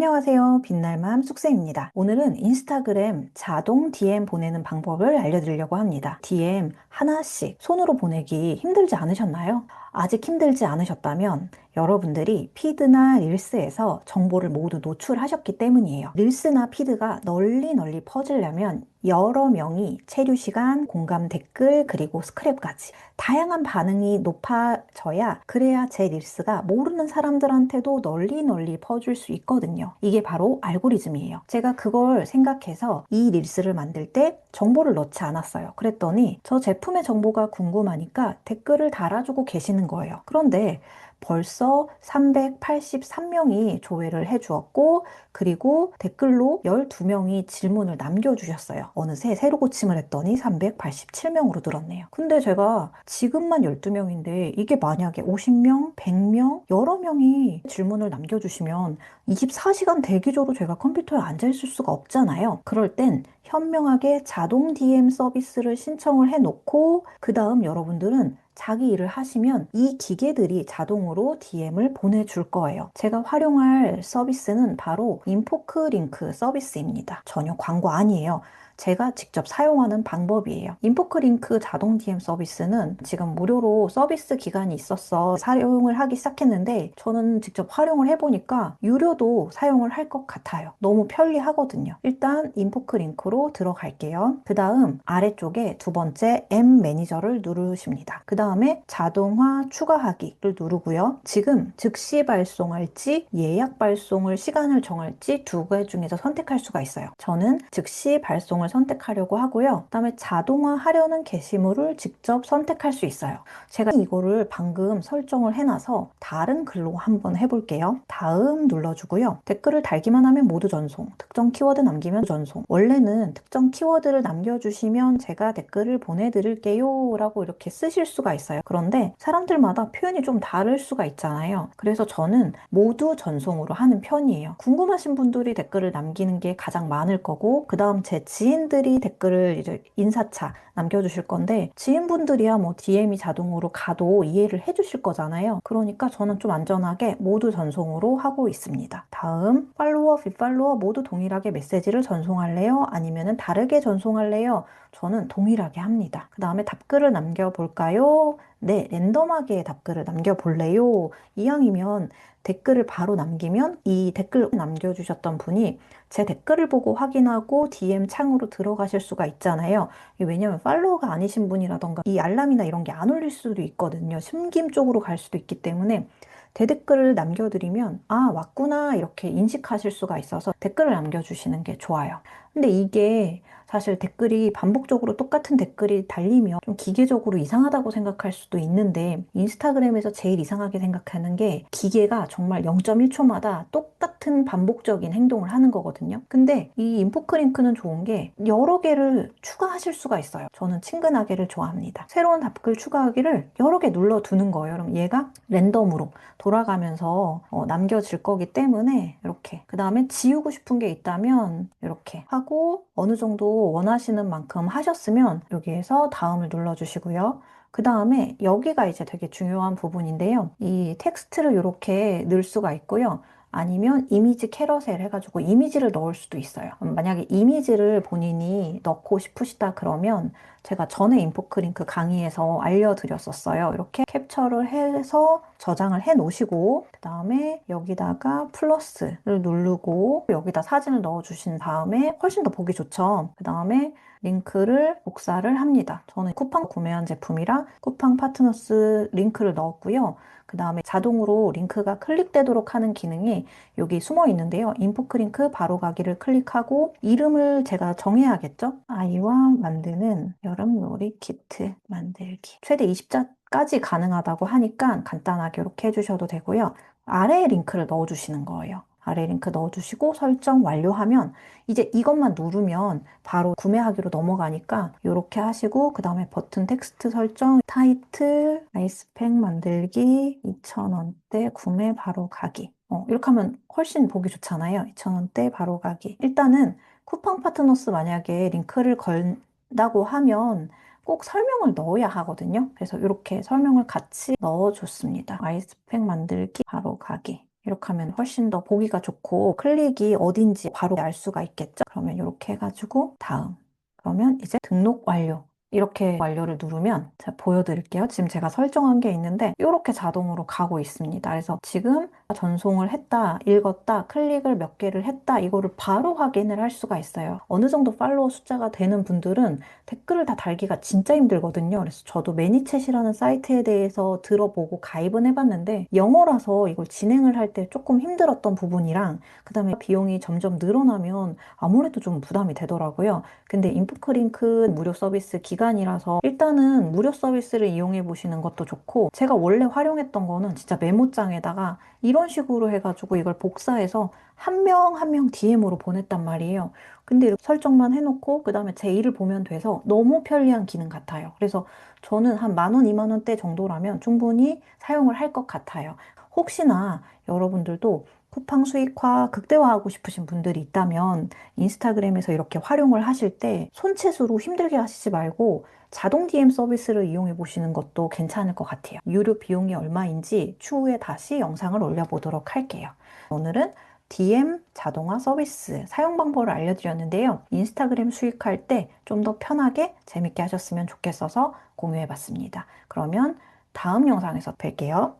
안녕하세요. 빛날맘 쑥쌤입니다. 오늘은 인스타그램 자동 DM 보내는 방법을 알려드리려고 합니다. DM 하나씩 손으로 보내기 힘들지 않으셨나요? 아직 힘들지 않으셨다면 여러분들이 피드나 릴스에서 정보를 모두 노출하셨기 때문이에요. 릴스나 피드가 널리 퍼지려면 여러 명이 체류 시간, 공감 댓글, 그리고 스크랩까지 다양한 반응이 높아져야 그래야 제 릴스가 모르는 사람들한테도 널리 퍼질 수 있거든요. 이게 바로 알고리즘이에요. 제가 그걸 생각해서 이 릴스를 만들 때 정보를 넣지 않았어요. 그랬더니 저 제품의 정보가 궁금하니까 댓글을 달아주고 계시는 거예요. 그런데 벌써 383명이 조회를 해주었고, 그리고 댓글로 12명이 질문을 남겨주셨어요. 어느새 새로 고침을 했더니 387명으로 늘었네요. 근데 제가 지금만 12명인데 이게 만약에 50명, 100명, 여러 명이 질문을 남겨주시면 24시간 대기조로 제가 컴퓨터에 앉아있을 수가 없잖아요. 그럴 땐 현명하게 자동 DM 서비스를 신청을 해놓고 그 다음 여러분들은 자기 일을 하시면 이 기계들이 자동으로 DM을 보내줄 거예요. 제가 활용할 서비스는 바로 인포크 링크 서비스입니다. 전혀 광고 아니에요. 제가 직접 사용하는 방법이에요. 인포크 링크 자동 DM 서비스는 지금 무료로 서비스 기간이 있어서 사용을 하기 시작했는데 저는 직접 활용을 해보니까 유료도 사용을 할 것 같아요. 너무 편리하거든요. 일단 인포크 링크로 들어갈게요. 그 다음 아래쪽에 두 번째 M 매니저를 누르십니다. 그 다음에 자동화 추가하기를 누르고요. 지금 즉시 발송할지 예약 발송을 시간을 정할지 두 개 중에서 선택할 수가 있어요. 저는 즉시 발송을 선택하려고 하고요. 그다음에 자동화하려는 게시물을 직접 선택할 수 있어요. 제가 이거를 방금 설정을 해놔서 다른 글로 한번 해볼게요. 다음 눌러주고요. 댓글을 달기만 하면 모두 전송, 특정 키워드 남기면 전송. 원래는 특정 키워드를 남겨주시면 제가 댓글을 보내드릴게요 라고 이렇게 쓰실 수가 있어요. 그런데 사람들마다 표현이 좀 다를 수가 있잖아요. 그래서 저는 모두 전송으로 하는 편이에요. 궁금하신 분들이 댓글을 남기는 게 가장 많을 거고 그 다음 제 지인들이 댓글을 이제 인사차 남겨주실 건데 지인분들이야 뭐 DM이 자동으로 가도 이해를 해주실 거잖아요. 그러니까 저는 좀 안전하게 모두 전송으로 하고 있습니다. 다음 팔로워, 빗팔로워 모두 동일하게 메시지를 전송할래요? 아니면은 다르게 전송할래요? 저는 동일하게 합니다. 그 다음에 답글을 남겨볼까요? 네, 랜덤하게 답글을 남겨볼래요? 이왕이면 댓글을 바로 남기면 이 댓글 남겨주셨던 분이 제 댓글을 보고 확인하고 DM 창으로 들어가실 수가 있잖아요. 왜냐면 팔로워가 아니신 분이라던가 이 알람이나 이런 게 안 올릴 수도 있거든요. 심김 쪽으로 갈 수도 있기 때문에 대댓글을 남겨드리면 아 왔구나 이렇게 인식하실 수가 있어서 댓글을 남겨주시는 게 좋아요. 근데 이게 사실 댓글이 반복적으로 똑같은 댓글이 달리면 좀 기계적으로 이상하다고 생각할 수도 있는데 인스타그램에서 제일 이상하게 생각하는 게 기계가 정말 0.1초마다 똑같은 반복적인 행동을 하는 거거든요. 근데 이 인포크링크는 좋은 게 여러 개를 추가하실 수가 있어요. 저는 친근하게를 좋아합니다. 새로운 답글 추가하기를 여러 개 눌러두는 거예요. 그럼 얘가 랜덤으로 돌아가면서 남겨질 거기 때문에 이렇게 그 다음에 지우고 싶은 게 있다면 이렇게 하고 어느 정도 원하시는 만큼 하셨으면 여기에서 다음을 눌러주시고요. 그 다음에 여기가 이제 되게 중요한 부분인데요. 이 텍스트를 이렇게 넣을 수가 있고요. 아니면 이미지 캐러셀 해가지고 이미지를 넣을 수도 있어요. 만약에 이미지를 본인이 넣고 싶으시다 그러면 제가 전에 인포크링크 강의에서 알려드렸었어요. 이렇게 캡처를 해서 저장을 해 놓으시고 그 다음에 여기다가 플러스를 누르고 여기다 사진을 넣어 주신 다음에 훨씬 더 보기 좋죠. 그 다음에 링크를 복사를 합니다. 저는 쿠팡 구매한 제품이라 쿠팡 파트너스 링크를 넣었고요. 그 다음에 자동으로 링크가 클릭되도록 하는 기능이 여기 숨어 있는데요. 인포크 링크 바로 가기를 클릭하고 이름을 제가 정해야겠죠? 아이와 만드는 여름놀이 키트 만들기. 최대 20자까지 가능하다고 하니까 간단하게 이렇게 해주셔도 되고요. 아래에 링크를 넣어주시는 거예요. 아래 링크 넣어주시고 설정 완료하면 이제 이것만 누르면 바로 구매하기로 넘어가니까 이렇게 하시고 그 다음에 버튼 텍스트 설정 타이틀 아이스팩 만들기 2,000원대 구매 바로 가기 이렇게 하면 훨씬 보기 좋잖아요. 2,000원대 바로 가기. 일단은 쿠팡 파트너스 만약에 링크를 걸다고 하면 꼭 설명을 넣어야 하거든요. 그래서 이렇게 설명을 같이 넣어줬습니다. 아이스팩 만들기 바로 가기. 이렇게 하면 훨씬 더 보기가 좋고 클릭이 어딘지 바로 알 수가 있겠죠? 그러면 이렇게 해가지고 다음. 그러면 이제 등록 완료. 이렇게 완료를 누르면 제가 보여드릴게요. 지금 제가 설정한 게 있는데 이렇게 자동으로 가고 있습니다. 그래서 지금 전송을 했다, 읽었다, 클릭을 몇 개를 했다 이거를 바로 확인을 할 수가 있어요. 어느 정도 팔로워 숫자가 되는 분들은 댓글을 다 달기가 진짜 힘들거든요. 그래서 저도 매니챗이라는 사이트에 대해서 들어보고 가입은 해봤는데 영어라서 이걸 진행을 할 때 조금 힘들었던 부분이랑 그다음에 비용이 점점 늘어나면 아무래도 좀 부담이 되더라고요. 근데 인프크링크 무료 서비스 기간이라서 일단은 무료 서비스를 이용해 보시는 것도 좋고 제가 원래 활용했던 거는 진짜 메모장에다가 이런 식으로 해가지고 이걸 복사해서 한 명 한 명 DM으로 보냈단 말이에요. 근데 이렇게 설정만 해놓고 그다음에 제 일을 보면 돼서 너무 편리한 기능 같아요. 그래서 저는 한 10,000원, 20,000원대 정도라면 충분히 사용을 할 것 같아요. 혹시나 여러분들도 쿠팡 수익화 극대화하고 싶으신 분들이 있다면 인스타그램에서 이렇게 활용을 하실 때 손짓으로 힘들게 하시지 말고 자동 DM 서비스를 이용해 보시는 것도 괜찮을 것 같아요. 유료 비용이 얼마인지 추후에 다시 영상을 올려보도록 할게요. 오늘은 DM 자동화 서비스 사용 방법을 알려드렸는데요. 인스타그램 수익할 때 좀 더 편하게 재밌게 하셨으면 좋겠어서 공유해 봤습니다. 그러면 다음 영상에서 뵐게요.